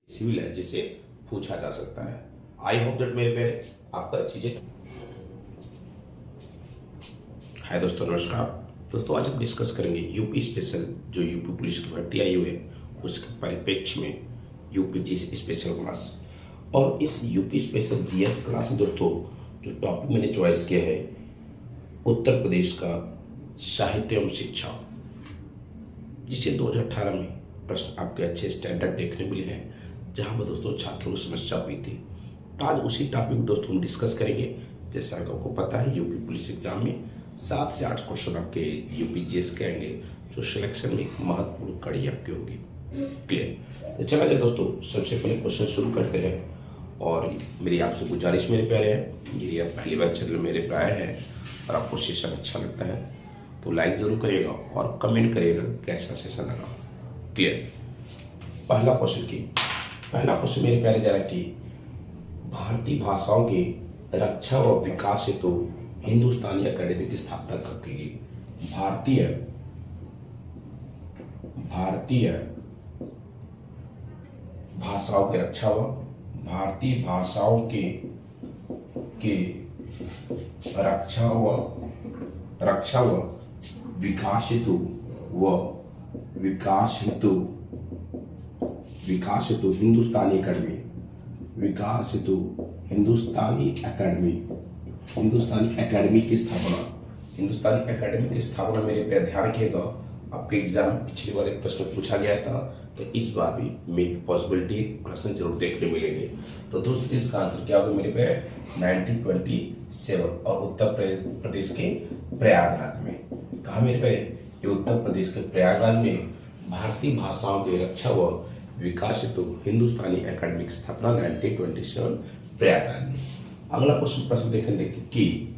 Civil है जिसे पूछा जा सकता है। आई होप दैट मेरे पे आपका चीजें। हाय दोस्तों, नमस्कार दोस्तों। आज हम डिस्कस करेंगे यूपी स्पेशल, जो यूपी पुलिस की भर्ती आई हुई है उसके परिप्रेक्ष्य में यूपी जीएस स्पेशल क्लास। और इस यूपी स्पेशल जीएस क्लास में दोस्तों जो टॉपिक मैंने चॉइस किया है, उत्तर प्रदेश का साहित्य एवं शिक्षा, जिसे 2018 में प्रश्न आपके अच्छे स्टैंडर्ड देखने मिले हैं, जहां पर दोस्तों छात्रों को समस्या हुई थी। तो आज उसी टॉपिक में दोस्तों हम डिस्कस करेंगे। जैसा कि आपको पता है, यूपी पुलिस एग्जाम में 7 से 8 क्वेश्चन आपके यूपी जीएस के आएंगे, जो सिलेक्शन में एक महत्वपूर्ण कड़ी आपकी होगी। क्लियर? तो चला जाए दोस्तों, सबसे पहले क्वेश्चन शुरू करते हैं। और मेरी आपसे गुजारिश मेरे प्यारे है, यदि आप पहली बार चैनल मेरे पे आए हैं और आपको सेशन अच्छा लगता है तो लाइक ज़रूर करिएगा और कमेंट करिएगा कैसा सेशन लगा। क्लियर? पहला क्वेश्चन मेरे प्यारे जरा कि भारतीय भाषाओं के रक्षा व विकास हेतु हिंदुस्तानी अकेडमी की स्थापना कब की गई? भारतीय भाषाओं के रक्षा व भारतीय भाषाओं के रक्षा व विकास हेतु हिंदुस्तानी अकेडमी की स्थापना मेरे पे ध्यान रखिएगा। आपके एग्जाम पिछली बार एक प्रश्न पूछा गया था, तो इस बार भी मेरी पॉसिबिलिटी प्रश्न जरूर देखने मिलेंगे। तो दोस्तों इसका आंसर क्या होगा मेरे पे? 1927 और उत्तर प्रदेश के प्रयागराज में। कहा मेरे पे? ये उत्तर प्रदेश के प्रयागराज में भारतीय भाषाओं की रक्षा व विकास हेतु हिंदुस्तानी अकेडमी की स्थापना 1927 प्रयागराज में। अगला प्रश्न देखेंगे कि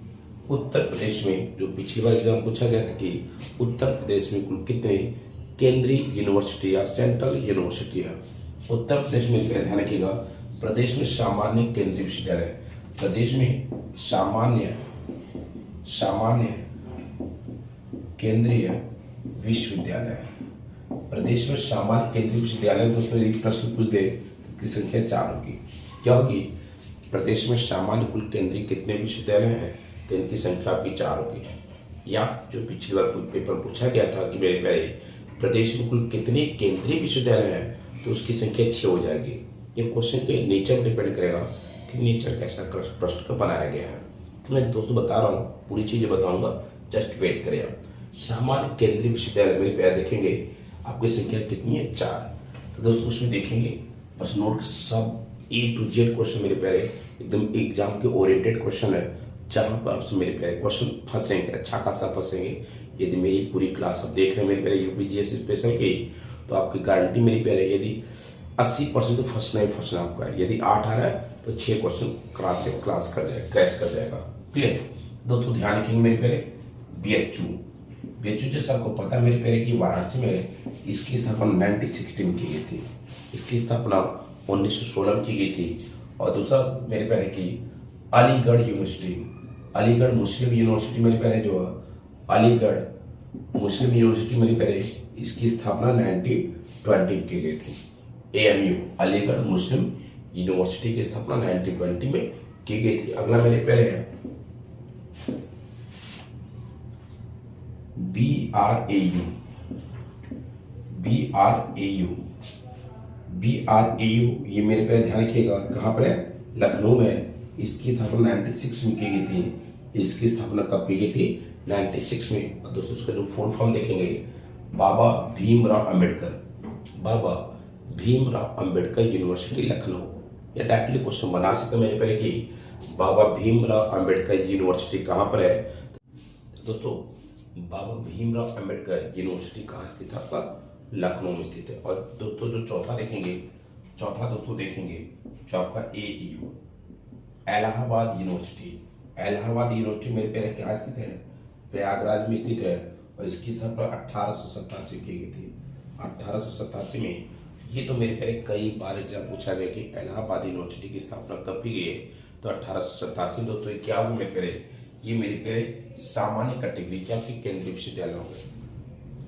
उत्तर प्रदेश में, जो पिछली बार एग्जाम पूछा गया था कि उत्तर प्रदेश में कुल कितने केंद्रीय यूनिवर्सिटी या सेंट्रल यूनिवर्सिटी है? उत्तर प्रदेश में ध्यान रखिएगा, प्रदेश में सामान्य केंद्रीय विश्वविद्यालय, प्रदेश में सामान्य केंद्रीय विश्वविद्यालय, प्रदेश में सामान्य केंद्रीय विश्वविद्यालय। दोस्तों यदि प्रश्न पूछ दे तो की संख्या 4 होगी। क्या होगी? प्रदेश में सामान्य कुल केंद्रीय कितने विश्वविद्यालय हैं, तो इनकी संख्या आपकी 4 होगी। या जो पिछली बार पेपर पूछा गया था कि मेरे प्यारे प्रदेश में कुल कितने केंद्रीय विश्वविद्यालय हैं, तो उसकी संख्या 6 हो जाएगी। ये क्वेश्चन के नेचर पर डिपेंड करेगा कि नेचर कैसा प्रश्न का बनाया गया है। तो मैं दोस्तों बता रहा हूँ, पूरी चीजें बताऊंगा, जस्ट वेट करें आप। सामान्य केंद्रीय विश्वविद्यालय मेरे प्यारे देखेंगे आपकी संख्या कितनी है? 4। तो दोस्तों उसमें देखेंगे, बस नोट, सब A to Z क्वेश्चन मेरे प्यारे एकदम एग्जाम के ओरिएंटेड क्वेश्चन है, जहां पर आपसे मेरे प्यारे क्वेश्चन फंसेंगे, अच्छा खासा फंसेंगे। यदि मेरी पूरी क्लास आप देख रहे हैं मेरे प्यारे यूपी जीएस स्पेशल की, तो आपकी गारंटी मेरी प्यारे यदि 80% तो फंसना ही फंसना आपका है। यदि 8 आ रहा है तो 6 क्वेश्चन क्रैश कर जाएगा। क्लियर? दोस्तों ध्यान रखेंगे मेरे प्यारे, बीएचयू जैसा आपको पता है मेरे प्यारे की वाराणसी में इसकी स्थापना 1916 में की गई थी। इसकी स्थापना 1916 में की गई थी। और दूसरा मेरे प्यारे की अलीगढ़ यूनिवर्सिटी, अलीगढ़ मुस्लिम यूनिवर्सिटी मेरे प्यारे, जो अलीगढ़ मुस्लिम यूनिवर्सिटी मेरे प्यारे, इसकी स्थापना 1920 में की गई थी। AMU अलीगढ़ मुस्लिम यूनिवर्सिटी की स्थापना 1920 में की गई थी। अगला मेरे प्यारे है BRAU, ये मेरे पे ध्यान रखिएगा, कहाँ पर है? लखनऊ में। इसकी स्थापना 96 में की गई थी। इसकी स्थापना कब की गई थी? 96 में। और दोस्तों उसका जो फुल फॉर्म देखेंगे, बाबा भीमराव अंबेडकर यूनिवर्सिटी लखनऊ। या डायरेक्टली क्वेश्चन बना सकते मेरे पे कि बाबा भीमराव अंबेडकर यूनिवर्सिटी कहाँ पर है? दोस्तों बाबा भीमराव अंबेडकर यूनिवर्सिटी कहाँ स्थित है? आपका लखनऊ में स्थित है। और दोस्तों जो चौथा देखेंगे जो आपका AU इलाहाबाद यूनिवर्सिटी मेरे प्यारे कहाँ स्थित है? प्रयागराज में स्थित है। और इसकी स्थापना 1887 की गई थी। 1887 में। ये तो मेरे प्यारे कई बार एग्जाम पूछा गया कि इलाहाबाद यूनिवर्सिटी की स्थापना कब की गई है, तो 1887। दोस्तों ये क्या होगा मेरे प्यारे? ये मेरे प्यारे सामान्य कैटेगरी के आपके केंद्रीय विश्वविद्यालय होंगे।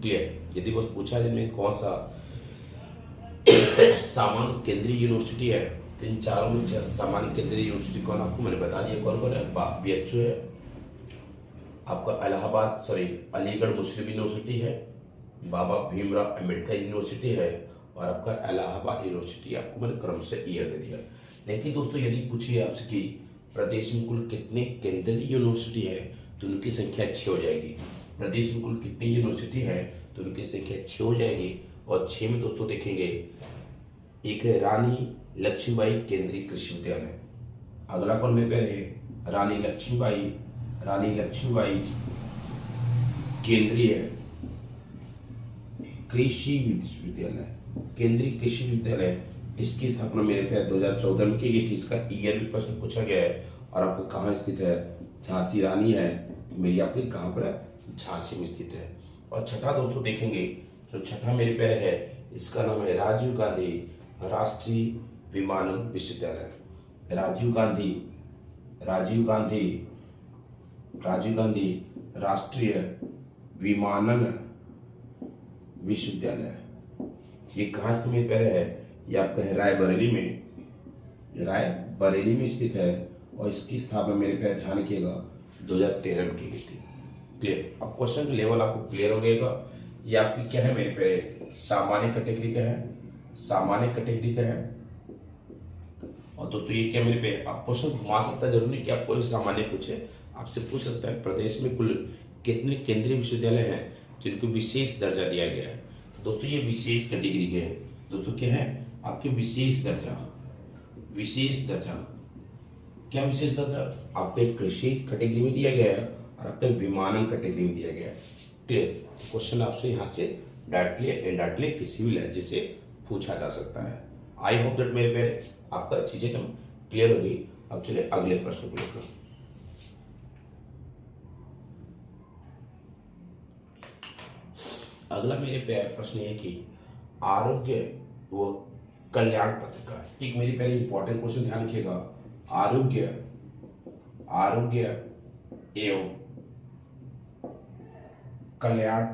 क्लियर? यदि बस पूछा जाए में कौन सा सामान्य केंद्रीय यूनिवर्सिटी है, तो इन चारों में सामान्य केंद्रीय यूनिवर्सिटी कौन, आपको मैंने बता दिया कौन कौन है। BHU है, आपका अलीगढ़ मुस्लिम यूनिवर्सिटी है, बाबा भीमराव अंबेडकर यूनिवर्सिटी है, और आपका इलाहाबाद यूनिवर्सिटी। आपको मैंने क्रम से ईयर दे दिया। लेकिन दोस्तों यदि पूछिए आपसे कि प्रदेश में कुल कितने केंद्रीय यूनिवर्सिटी है, तो उनकी संख्या 6 हो जाएगी। प्रदेश में कुल कितनी यूनिवर्सिटी है, तो उनकी संख्या 6 हो जाएगी। और 6 में दोस्तों देखेंगे, एक है रानी लक्ष्मीबाई केंद्रीय कृषि विद्यालय, अगला कौन में है, रानी लक्ष्मीबाई केंद्रीय कृषि विश्वविद्यालय, केंद्रीय कृषि विद्यालय। इसकी स्थापना मेरे पे 2014 में की गई थी। इसका ईयर भी प्रश्न पूछा गया है। और आपको कहाँ स्थित है, झांसी रानी है, तो मेरी आपकी कहाँ पर है, झांसी में स्थित है। और छठा दोस्तों देखेंगे, जो छठा मेरे पे है, इसका नाम है राजीव गांधी राष्ट्रीय विमानन विश्वविद्यालय। राजीव गांधी राष्ट्रीय विमानन विश्वविद्यालय। ये कहाँ स्थित मेरे पे है, ये आपका है रायबरेली में स्थित है। और इसकी स्थापना मेरे पे ध्यान रखिएगा 2013 में की गई थी। क्लियर। अब क्वेश्चन का लेवल आपको क्लियर हो जाएगा। ये आपकी क्या है, मेरे पे सामान्य कैटेगरी का है। और दोस्तों ये क्या मेरे पे, आप क्वेश्चन घुमा सकता है, जरूरी नहीं कि आपको सामान्य पूछे, आपसे पूछ सकता है प्रदेश में कुल कितने केंद्रीय विश्वविद्यालय हैं जिनको विशेष दर्जा दिया गया है। दोस्तों ये विशेष कैटेगरी के हैं। दोस्तों क्या है, आपके विशेष दर्जा। क्या विशेष दर्जा, आपको एक कृषि कैटेगरी में दिया गया है और आपको विमानन कैटेगरी में दिया गया है। क्लियर। क्वेश्चन आपसे यहाँ से डायरेक्टली इनडायरेक्टली किसी भी लहजे से पूछा जा सकता है। आई होप दैट मेरे पे आपका चीजें एकदम क्लियर होगी। अब चलिए अगले प्रश्न को लेकर। अगला मेरे पे प्रश्न है कि आरोग्य व कल्याण पत्रिका। एक मेरी पहले इंपॉर्टेंट क्वेश्चन ध्यान रखिएगा, आरोग्य एवं कल्याण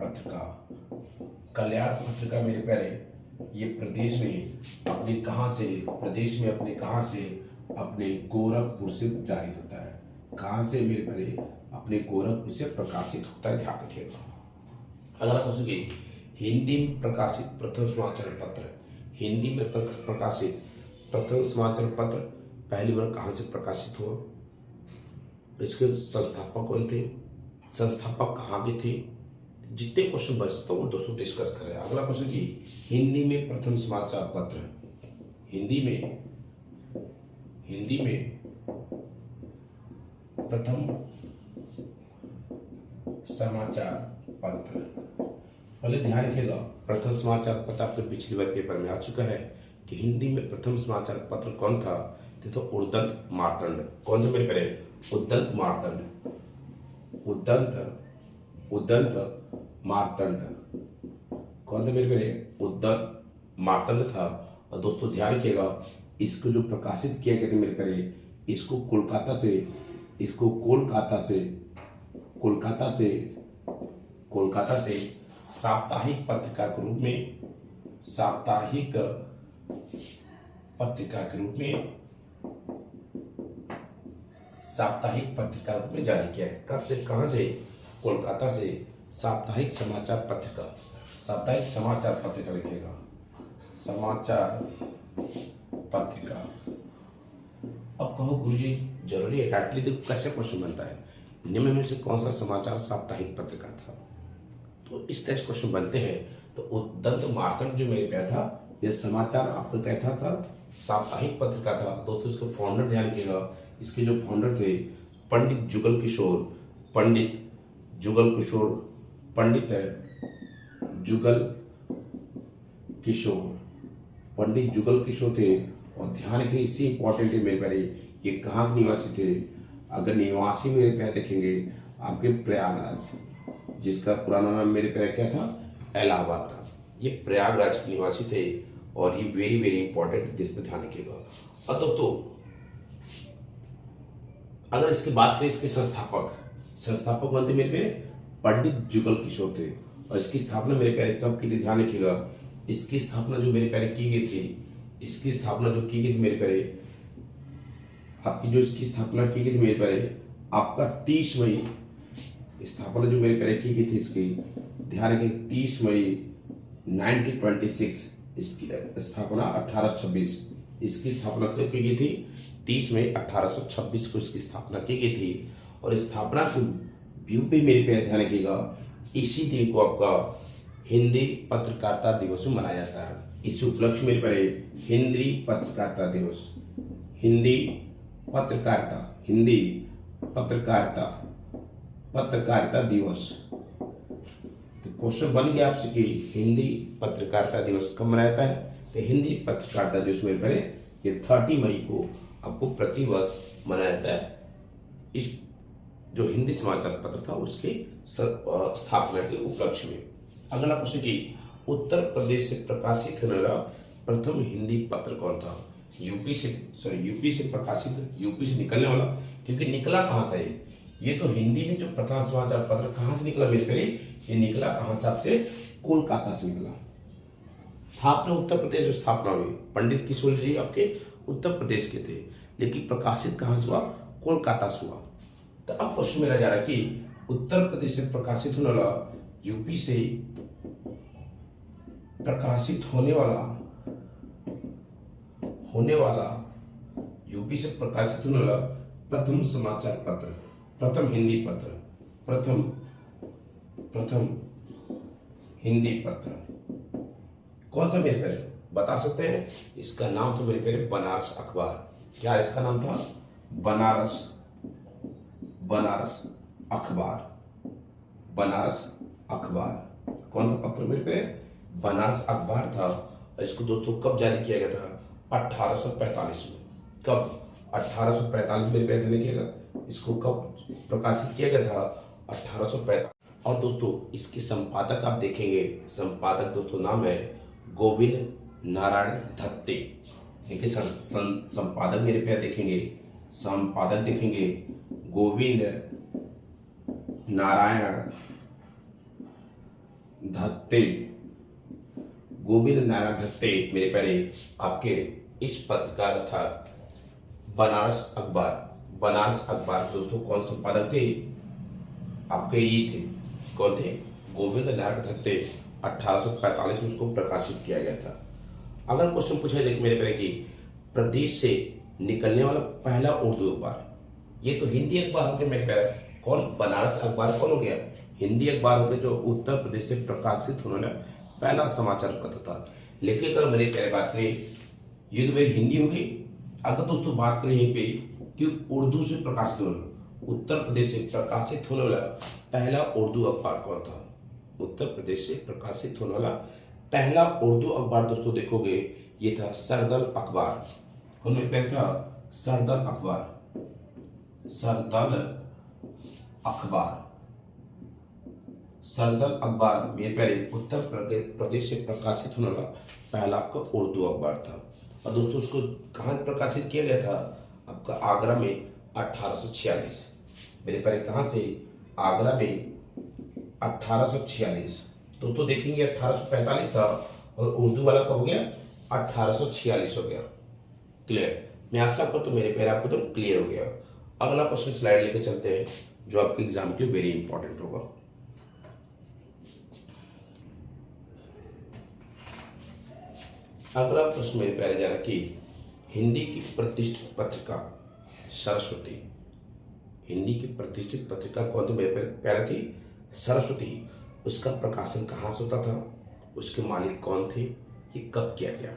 पत्रिका मेरे प्यारे, ये प्रदेश में अपने कहां से अपने गोरखपुर से जारी होता है। कहां से मेरे प्यारे, अपने गोरखपुर से प्रकाशित होता है, ध्यान रखिएगा। अगला क्वेश्चन की, हिंदी में प्रकाशित प्रथम समाचार पत्र पहली बार कहां से प्रकाशित हुआ, इसके संस्थापक कौन थे, संस्थापक कहां के थे। जितने क्वेश्चन बच सकता हूँ वो दोस्तों डिस्कस करें। अगला क्वेश्चन की, हिंदी में प्रथम समाचार पत्र, हिंदी में प्रथम समाचार पत्र। पहले ध्यान रखिएगा, प्रथम समाचार पत्र आपके पिछली बार पेपर में आ चुका है कि हिंदी में प्रथम समाचार पत्र कौन था, तो उद्दंत मार्तंड। कौन सा मेरे पहले, उद्दंत मार्तंड। कौन था मेरे पहले, उद्दंत मार्तंड था। और दोस्तों ध्यान रखिएगा, इसको जो प्रकाशित किया गया था मेरे पहले, इसको कोलकाता से साप्ताहिक पत्रिका के रूप में जारी किया है। कब से, कहां से, कोलकाता से साप्ताहिक समाचार पत्रिका लिखेगा, समाचार पत्रिका। अब कहो गुरुजी जरूरी है डायरेक्टली देखो कैसे क्वेश्चन बनता है, निम्न में से कौन सा समाचार साप्ताहिक पत्रिका था, तो इस तरह से क्वेश्चन बनते हैं। तो उद्दंत मार्तंड जो मेरे पे था, यह समाचार आपका कहता था साप्ताहिक पत्रिका था। दोस्तों इसके फाउंडर ध्यान रखिएगा, इसके जो फाउंडर थे पंडित जुगल किशोर थे। और ध्यान रखिए, इससे इंपॉर्टेंट है मेरे प्यारे, ये कहाँ के निवासी थे। अगर निवासी मेरे प्यारे देखेंगे आपके प्रयागराज, जिसका पुराना नाम मेरे प्यारे क्या था, इलाहाबाद था। ये प्रयागराज के निवासी थे और ये वेरी वेरी इंपॉर्टेंट, जिस पर ध्यान रखिएगा। और दोस्तों अगर इसकी बात करें, इसके संस्थापक बनते मेरे पे पंडित जुगल किशोर थे। और इसकी स्थापना मेरे प्यारे कब की थी, ध्यान रखिएगा इसकी स्थापना जो मेरे प्यारे की गई थी, इसकी स्थापना जो की गई थी मेरे प्यारे, आपकी जो इसकी स्थापना की गई थी मेरे प्यारे, आपका 30 मई, स्थापना जो मेरे प्यारे की गई थी इसकी, ध्यान रखें 30 मई 1926, इसकी स्थापना 1826, इसकी स्थापना कब की गई थी? 30 मई 1826 को इसकी स्थापना की गई थी। और स्थापना के व्यू पे मेरे प्यारे ध्यान रखिएगा, इसी दिन को आपका हिंदी पत्रकारिता दिवस में मनाया जाता है। इस उपलक्ष्य में प्यारे हिंदी पत्रकारिता दिवस, हिंदी पत्रकारिता, हिंदी पत्रकारिता, पत्रकारिता दिवस। तो क्वेश्चन बन गया आपसे कि हिंदी पत्रकारिता दिवस कब मनाया जाता है? तो हिंदी पत्रकारिता दिवस में पहले ये 30 मई को आपको प्रतिवर्ष मनाया जाता है। इस जो हिंदी समाचार पत्र था उसके स्थापना के उपलक्ष्य में। अगला प्रश्न की उत्तर प्रदेश से प्रकाशित होने वाला प्रथम हिंदी पत्र कौन था? यूपी से प्रकाशित, यूपी से निकलने वाला, क्योंकि निकला कहाँ था ये तो हिंदी में जो प्रथम समाचार पत्र कहाँ से निकला मेरे प्यारे? ये निकला कहाँ से? आपसे कोलकाता से निकला। स्थापना उत्तर प्रदेश में स्थापना हुई, पंडित किशोर जी आपके उत्तर प्रदेश के थे, लेकिन प्रकाशित कहाँ से हुआ? कोलकाता से हुआ। तो अब क्वेश्चन मेरा जा रहा है कि उत्तर प्रदेश से प्रकाशित होने वाला, यूपी से प्रकाशित होने वाला यूपी से प्रकाशित होने वाला प्रथम समाचार पत्र, प्रथम हिंदी पत्र, प्रथम हिंदी पत्र कौन था मेरे प्यारे? बता सकते हैं? इसका नाम तो मेरे प्यारे बनारस अखबार। क्या इसका नाम था? बनारस अखबार, बनारस अखबार। कौन था पत्र मेरे प्यारे? बनारस अखबार था। इसको दोस्तों कब जारी किया गया था? 1845 में। कब? 1845 मेरे प्यारे ध्यान रखिएगा। इसको कब प्रकाशित किया गया था? 1845। और दोस्तों इसके संपादक आप देखेंगे, संपादक दोस्तों नाम है गोविंद नारायण दत्ते। इनके संपादक मेरे प्यारे देखेंगे, संपादक देखेंगे गोविंद नारायण दत्ते। गोविंद नारायण दत्ते मेरे प्यारे आपके इस पत्र का अर्थात बनारस अखबार दोस्तों कौन संपादक थे? आपके ये थे, कौन थे? गोविंद नारायण दत्ते। 1845 में उसको प्रकाशित किया गया था। अगर क्वेश्चन पूछा जाए मेरे प्यारे कि प्रदेश से निकलने वाला पहला उर्दू अखबार, ये तो हिंदी अखबार हो गया मेरे प्यारे। कौन? बनारस अखबार कौन हो गया? हिंदी अखबार हो गया, जो उत्तर प्रदेश से प्रकाशित होने वाला पहला समाचार पत्र था। लेकिन अगर मेरे प्यारे बात करें, ये तो मेरी हिंदी होगी। अगर दोस्तों बात करें यहीं पे कि उर्दू से प्रकाशित होना, उत्तर प्रदेश से प्रकाशित होने वाला पहला उर्दू अखबार कौन था? उत्तर प्रदेश से प्रकाशित होने वाला पहला उर्दू अखबार दोस्तों देखोगे ये था सरदल अखबार। कौन में प्यारे था? सरदल अखबार, सरदल अखबार, सरदल अखबार मेरे प्यारे उत्तर प्रदेश से प्रकाशित होने वाला पहला आपका उर्दू अखबार था। और दोस्तों उसको कहाँ प्रकाशित किया गया था? आपका आगरा में 1846 मेरे प्यारे। कहाँ से? आगरा में 1846। दोस्तों देखेंगे 1845 था और उर्दू वाला कब हो गया? 1846 हो गया। क्लियर? मैं आशा करता हूं मेरे प्यारे आपको तो क्लियर हो गया। अगला क्वेश्चन स्लाइड लेके चलते हैं जो आपके एग्जाम के लिए वेरी इंपॉर्टेंट होगा। अगला प्रश्न मेरे प्यारे जा रहा कि हिंदी की प्रतिष्ठित पत्रिका सरस्वती, हिंदी की प्रतिष्ठित पत्रिका कौन थी मेरे प्यारे? थी सरस्वती। उसका प्रकाशन कहाँ से होता था? उसके मालिक कौन थे? ये कब किया गया?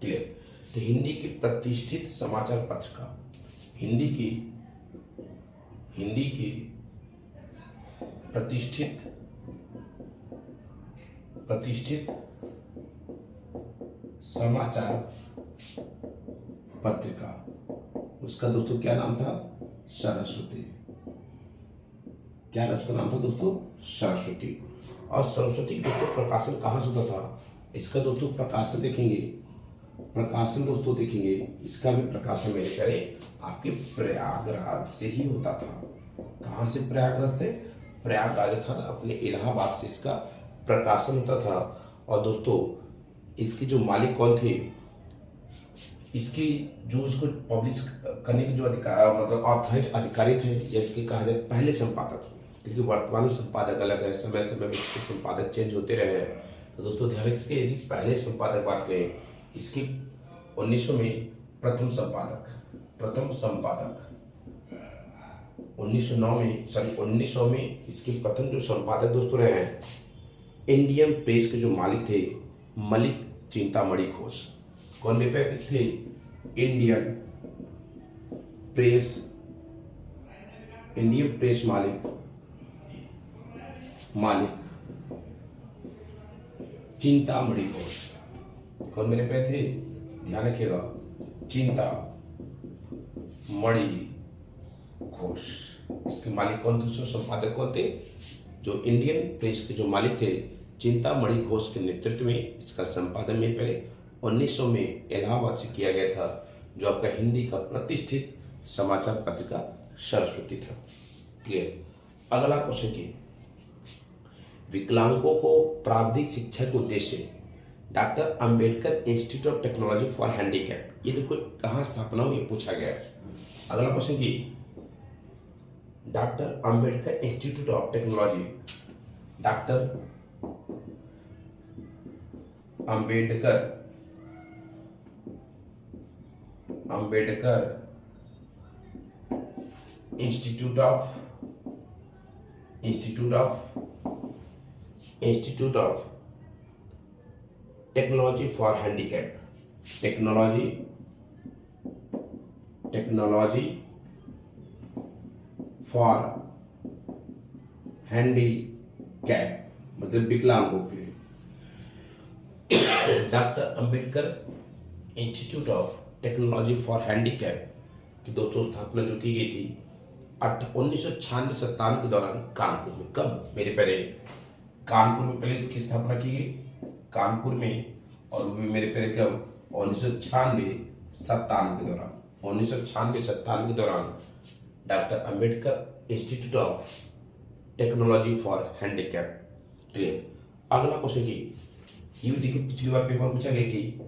क्लियर? तो हिंदी की प्रतिष्ठित समाचार पत्रिका, हिंदी की प्रतिष्ठित समाचार पत्रिका, उसका दोस्तों क्या नाम था? सरस्वती। क्या उसका नाम था दोस्तों? सरस्वती। और सरस्वती दोस्तों प्रकाशन कहाँ से होता था? इसका दोस्तों प्रकाशन देखेंगे, प्रकाशन दोस्तों देखेंगे, इसका भी प्रकाशन मेरे प्यारे आपके प्रयागराज से ही होता था। कहाँ से? प्रयागराज से। प्रयागराज था अपने इलाहाबाद से इसका प्रकाशन होता था। और दोस्तों इसके जो मालिक कौन थे, इसकी जो इसको पब्लिश करने के जो अधिकार मतलब ऑथराइज अधिकारी थे, या इसके कहा जाए पहले संपादक, क्योंकि वर्तमान में संपादक अलग है, समय समय में इसके संपादक चेंज होते रहे हैं। तो दोस्तों ध्यान रखिए, यदि पहले संपादक बात करें, इसकी 1900 में प्रथम संपादक 1900 में इसके प्रथम जो संपादक दोस्तों रहे हैं, इंडियन प्रेस के जो मालिक थे मलिक चिंतामणि घोष। कौन मेरे थे? इंडियन प्रेस मालिक चिंतामणि घोष। कौन मेरे पे थे? ध्यान रखिएगा, चिंतामणि घोष। इसके मालिक कौन थे? संपादक कौन थे? जो इंडियन प्रेस के जो मालिक थे चिंतामणि घोष के नेतृत्व में इसका संपादन में पहले 1900 में इलाहाबाद से किया गया था, जो आपका हिंदी का प्रतिष्ठित समाचार पत्रिका सरस्वती था। क्लियर। अगला क्वेश्चन की, विकलांगों को प्राविधिक शिक्षा के उद्देश्य doctor Ambedkar institute of technology for handicap, ये देखो कहाँ स्थापना हुई, ये पूछा गया है। अगला क्वेश्चन की, doctor Ambedkar institute of technology, doctor Ambedkar institute of technology for handicap, technology for handicap मतलब विकलांगों के लिए। Doctor Ambedkar institute of technology for handicap की दोस्तों स्थापना जो की गई थी 1996-97 के दौरान कानपुर में। कब मेरे पहले? कानपुर में पहले इसकी स्थापना की गई, कानपुर में, और वो भी मेरे पहले कब? 1996-97 के दौरान। 1996-97 के दौरान doctor Ambedkar institute of technology for handicap. Clear. अगला क्वेश्चन की, ये भी देखिए पिछली बार पेपर पूछा गया कि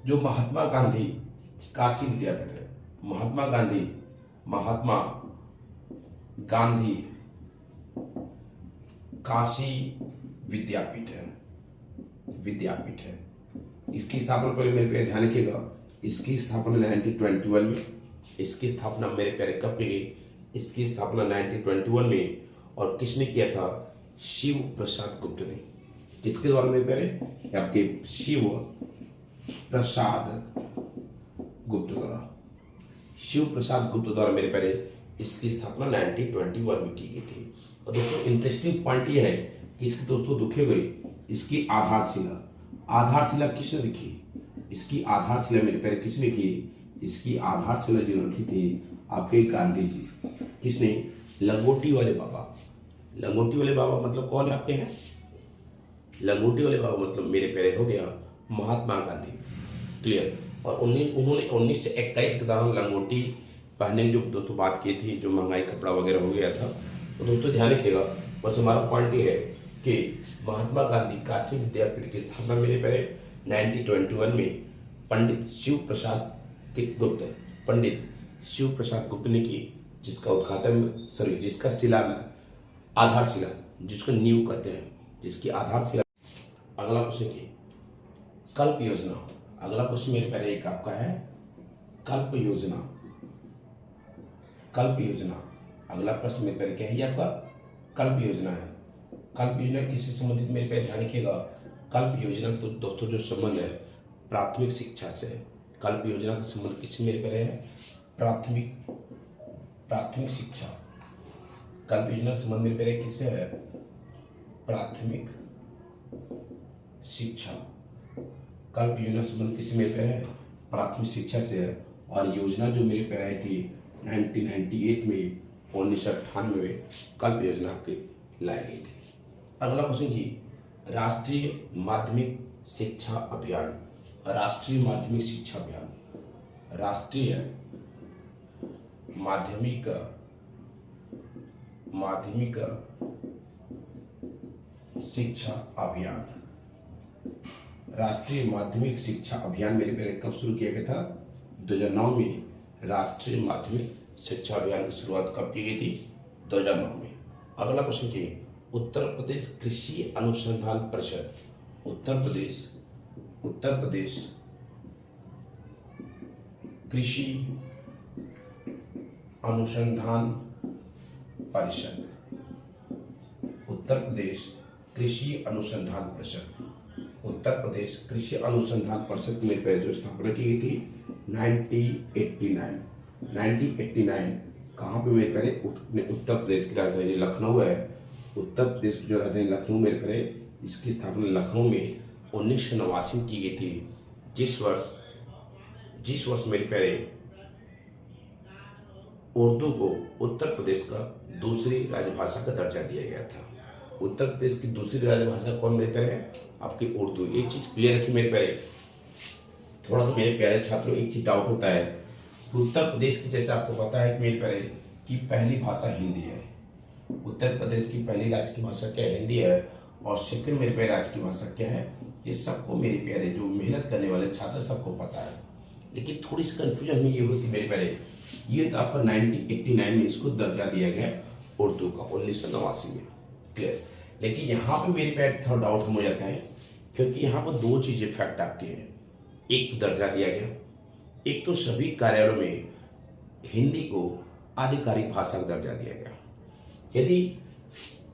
जो महात्मा गांधी काशी विद्यापीठ है, महात्मा गांधी काशी विद्यापीठ है, इसकी स्थापना पहले मेरे पे ध्यान रखिएगा, इसकी स्थापना 1921 में, इसकी स्थापना मेरे प्यारे कब की गई? इसकी स्थापना 1921 में, और किसने किया था? शिव प्रसाद गुप्त ने। किसके द्वारा मेरे प्यारे? आपके शिव प्रसाद गुप्त द्वारा मेरे प्यारे इसकी स्थापना 1921 में की गई थी। और दोस्तों इंटरेस्टिंग पॉइंट ये है कि इसकी दोस्तों दुखे गई इसकी आधारशिला किसने लिखी? इसकी आधारशिला मेरे प्यारे किसने की? इसकी आधारशिला जो रखी थी आपके गांधी जी। किसने? लंगोटी वाले बाबा मतलब कौन है आपके हैं? लंगोटी वाले बाबा मतलब मेरे प्यारे हो गया महात्मा गांधी। क्लियर। और उन्होंने 1921 के दौरान लंगोटी पहनने की जो दोस्तों बात की थी, जो महंगाई कपड़ा वगैरह हो गया था। तो दोस्तों ध्यान रखिएगा, बस हमारा पॉइंट ये है कि महात्मा गांधी काशी विद्यापीठ की स्थापना मेरे पहले 1921 में पंडित शिव प्रसाद गुप्त ने की, जिसका आधारशिला जिसको नींव कहते हैं, जिसकी आधारशिला। अगला क्वेश्चन की, कल्प योजना। अगला क्वेश्चन मेरे पहले एक आपका है कल्प योजना। अगला प्रश्न मेरे पहले क्या है? ये आपका कल्प योजना है। कल्प योजना किससे संबंधित मेरे पे ध्यान रखिएगा। कल्प योजना तो दोस्तों जो संबंध है प्राथमिक शिक्षा से। कल्प योजना का संबंध किससे मेरे पे है? प्राथमिक शिक्षा। कल्प योजना का संबंध मेरे पे किससे है? प्राथमिक शिक्षा। कल्प योजना संबंध किससे मेरे पे है? प्राथमिक शिक्षा से है। और योजना जो मेरे पे आई थी 1998 में, 1998 में कल्प योजना आपकी लाई गई थी। अगला क्वेश्चन की, राष्ट्रीय माध्यमिक शिक्षा अभियान। राष्ट्रीय माध्यमिक शिक्षा अभियान राष्ट्रीय माध्यमिक शिक्षा अभियान मेरे पहले कब शुरू किया गया था? 2009 में राष्ट्रीय माध्यमिक शिक्षा अभियान की शुरुआत कब की गई थी? 2009 में। अगला प्रश्न की उत्तर प्रदेश कृषि अनुसंधान परिषद, उत्तर प्रदेश कृषि अनुसंधान परिषद, उत्तर प्रदेश कृषि अनुसंधान परिषद, उत्तर प्रदेश कृषि अनुसंधान परिषद में पहले जो स्थापना की गई थी 1989 कहाँ पे मेरे पहले उत्तर प्रदेश की राजधानी लखनऊ है। उत्तर प्रदेश की जो राजधानी लखनऊ मेरे पहले इसकी स्थापना लखनऊ में 1989 में की गई थी, जिस वर्ष मेरे पहले उर्दू को उत्तर प्रदेश का दूसरी राजभाषा का दर्जा दिया गया था। उत्तर प्रदेश की दूसरी राजभाषा कौन मेरे प्यारे है? आपकी उर्दू। ये चीज क्लियर रखिए मेरे प्यारे। थोड़ा सा मेरे प्यारे छात्रों एक चीज डाउट होता है, उत्तर प्रदेश की जैसे आपको पता है कि मेरे प्यारे की पहली भाषा हिंदी है। उत्तर प्रदेश की पहली राज्य की भाषा क्या है? हिंदी है। और सेकंड मेरे प्यारे राज्य की भाषा क्या है? ये सबको मेरे प्यारे जो मेहनत करने वाले छात्र सबको पता है, लेकिन थोड़ी सी कंफ्यूजन में ये होती मेरे प्यारे, ये तो आपका 1989 में इसको दर्जा दिया गया उर्दू का 1989 में। क्लियर। लेकिन यहाँ पे मेरे पे थोड़ा डाउट हो जाता है, क्योंकि यहाँ पर दो चीजें फैक्ट आपके हैं। एक तो दर्जा दिया गया, एक तो सभी कार्यालयों में हिंदी को आधिकारिक भाषा का दर्जा दिया गया।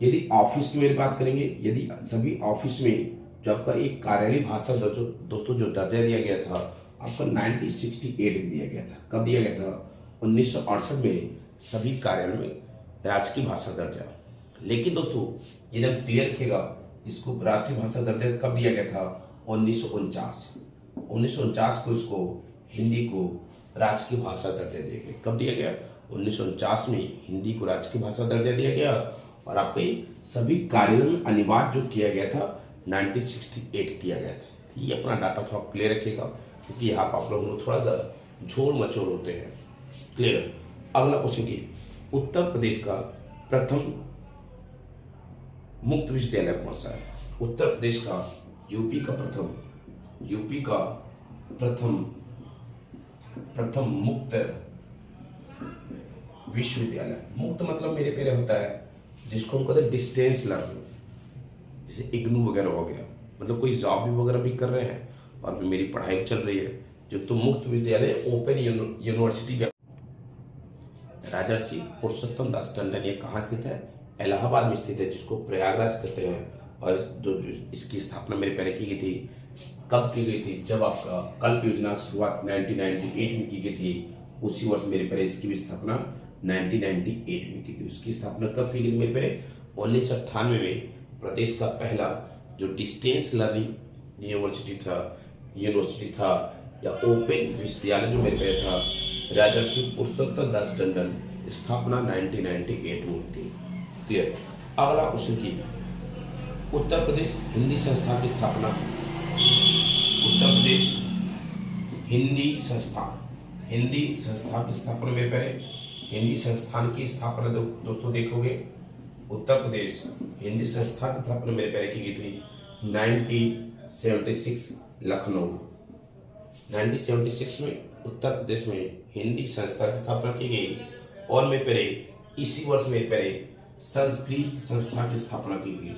यदि ऑफिस की मेरी बात करेंगे, यदि सभी ऑफिस में जो आपका एक कार्यालय भाषा दोस्तों जो दर्जा दिया गया था आपका 1968 में दिया गया था। कब दिया गया था? 1968 में सभी कार्यालयों में राज्य की भाषा दर्जा। लेकिन दोस्तों ये जब क्लियर रखेगा, इसको राष्ट्रीय भाषा दर्जा कब दिया गया था? 1949 को इसको हिंदी को राज्य की भाषा दर्जा दिया गया। कब दिया गया? 1949 में हिंदी को राज्य की भाषा दर्जा दिया गया। और आपके सभी कार्यालयों में अनिवार्य जो किया गया था 1968 किया गया था। ये अपना डाटा थोड़ा क्लियर रखेगा, क्योंकि यहाँ पर आप लोग थोड़ा सा झोल मचोल होते हैं। क्लियर। अगला क्वेश्चन की उत्तर प्रदेश का प्रथम मुक्त विश्वविद्यालय कौन सा है? उत्तर प्रदेश का यूपी का प्रथम मुक्त विश्वविद्यालय। मुक्त मतलब मेरे पेरे होता है जिसको हम कहते हैं डिस्टेंस लर्निंग, जैसे इग्नू वगैरह हो गया, मतलब कोई जॉब भी वगैरह भी कर रहे हैं और भी मेरी पढ़ाई चल रही है, जो तो मुक्त विद्यालय ओपन यूनिवर्सिटी का राजर्षि पुरुषोत्तम दास टंडन ये कहाँ स्थित है? इलाहाबाद में स्थित है, जिसको प्रयागराज कहते हैं। और जो इसकी स्थापना मेरे पहले की गई थी, कब की गई थी? जब आपका कल्प योजना की शुरुआत 1998 में की गई थी, उसी वर्ष मेरे पहले इसकी भी स्थापना 1998 में की गई। उसकी स्थापना कब की गई मेरे पहले? 1998 में प्रदेश का पहला जो डिस्टेंस लर्निंग यूनिवर्सिटी था या ओपन विश्वविद्यालय जो मेरे पहले था, राजर्षि पुरुषोत्तम दास टंडन, स्थापना 1998 में हुई थी। क्लियर। अगला क्वेश्चन की उत्तर प्रदेश हिंदी संस्थान की स्थापना, उत्तर प्रदेश हिंदी संस्थान की स्थापना मेरे पहले हिंदी संस्थान की स्थापना दोस्तों देखोगे, उत्तर प्रदेश हिंदी संस्थान की स्थापना मेरे पहले की गई थी 1976 लखनऊ। 1976 में उत्तर प्रदेश में हिंदी संस्था की स्थापना की गई। और मेरे पहले इसी वर्ष मेरे पहले संस्कृत संस्था की स्थापना की गई।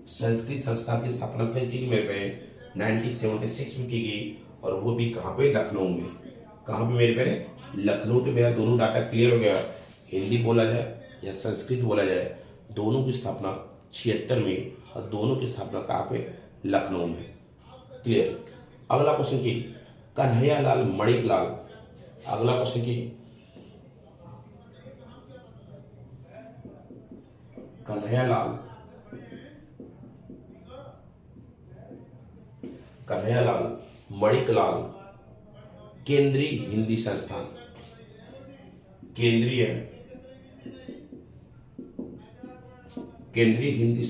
संस्कृत संस्था की स्थापना की मेरे पहले 1976 में की गई, और वो भी कहाँ पे? लखनऊ में। कहाँ पे मेरे पहले? लखनऊ। तो मेरा दोनों डाटा क्लियर हो गया, हिंदी बोला जाए या संस्कृत बोला जाए, दोनों की स्थापना 76 में, और दोनों की स्थापना कहाँ पे? लखनऊ में। क्लियर। अगला क्वेश्चन की कन्हैयालाल मणिकलाल। अगला क्वेश्चन की कन्हैयालाल मणिकलाल केंद्रीय हिंदी संस्थान, केंद्रीय हिंदी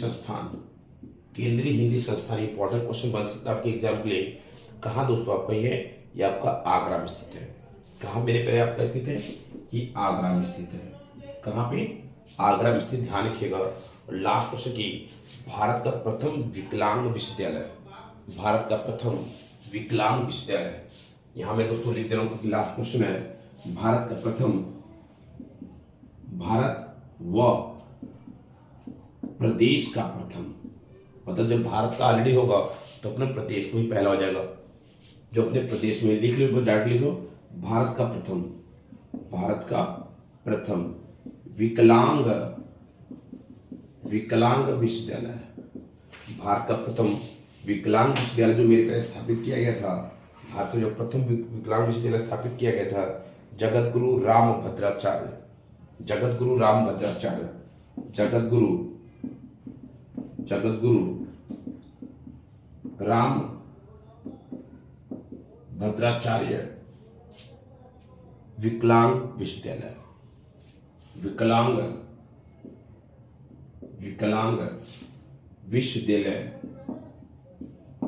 संस्थान इंपॉर्टेंट क्वेश्चन बन सकता है आपके एग्जाम के लिए। कहाँ दोस्तों आपका ये आपका आगरा में स्थित है। कहाँ मेरे पहले आपका स्थित है? ये आगरा में स्थित है। कहाँ पे? आगरा में स्थित, ध्यान रखिएगा। और लास्ट क्वेश्चन की भारत का प्रथम विकलांग विश्वविद्यालय, भारत का प्रथम विकलांग विश्वविद्यालय। यहां मैं दोस्तों लिख दे रहा हूं क्योंकि लास्ट क्वेश्चन है। भारत व प्रदेश का प्रथम, मतलब जब भारत का ऑलरेडी होगा तो अपने प्रदेश में ही पहला हो जाएगा। जो अपने प्रदेश में लिख लो, डायरेक्ट लिख लो, भारत का प्रथम विकलांग विश्वविद्यालय। भारत का प्रथम विकलांग विश्वविद्यालय जो मेरे पहले स्थापित किया गया था, भारत में जो प्रथम विकलांग विश्वविद्यालय स्थापित किया गया था, जगतगुरु रामभद्राचार्य विकलांग विश्वविद्यालय।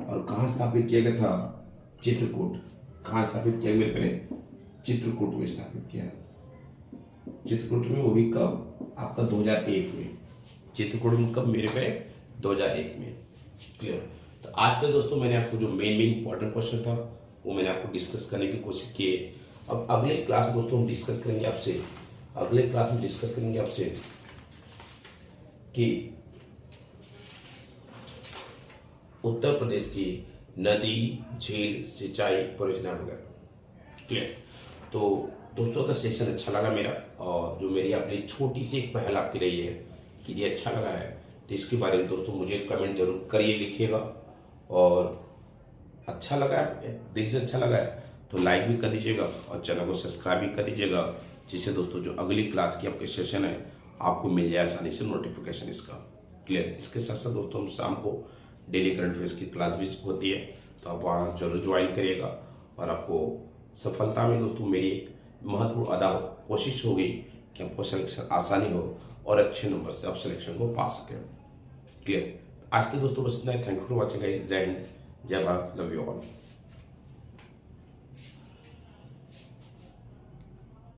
और कहाँ स्थापित किया गया था? चित्रकूट। कहाँ स्थापित किया गया? पहले चित्रकूट में स्थापित किया। चित्रकूट में, वो भी कब? आपका 2001 में। चित्रकूट में कब? मेरे पे 2001 में। क्लियर? तो आज के दोस्तों मैंने आपको जो मेन इंपॉर्टेंट क्वेश्चन था वो मैंने आपको डिस्कस करने की कोशिश की है। अब अगले क्लास दोस्तों हम डिस्कस करेंगे आपसे कि उत्तर प्रदेश की नदी, झील, सिंचाई परियोजना वगैरह। क्लियर? तो दोस्तों का सेशन अच्छा लगा मेरा, और जो मेरी अपनी छोटी सी एक पहल आपकी रही है कि ये अच्छा लगा है, तो इसके बारे में दोस्तों मुझे कमेंट जरूर करिए, लिखिएगा। और अच्छा लगा है, दिल से अच्छा लगा है तो लाइक भी कर दीजिएगा और चैनल को सब्सक्राइब भी कर दीजिएगा, जिससे दोस्तों जो अगली क्लास की आपके सेशन है आपको मिल जाए आसानी से नोटिफिकेशन इसका। क्लियर? इसके साथ साथ दोस्तों हम शाम को डेली करंट अफेयर्स की क्लास भी होती है, तो आप वहाँ जरूर ज्वाइन करिएगा। और आपको सफलता में दोस्तों मेरी एक महत्वपूर्ण कोशिश होगी कि आपको सिलेक्शन आसानी हो और अच्छे नंबर से आप सिलेक्शन को पा सकें। क्लियर? आज के दोस्तों बस इतना ही। Thank you for watching guys. जय हिंद, जय भारत, लव यू ऑल।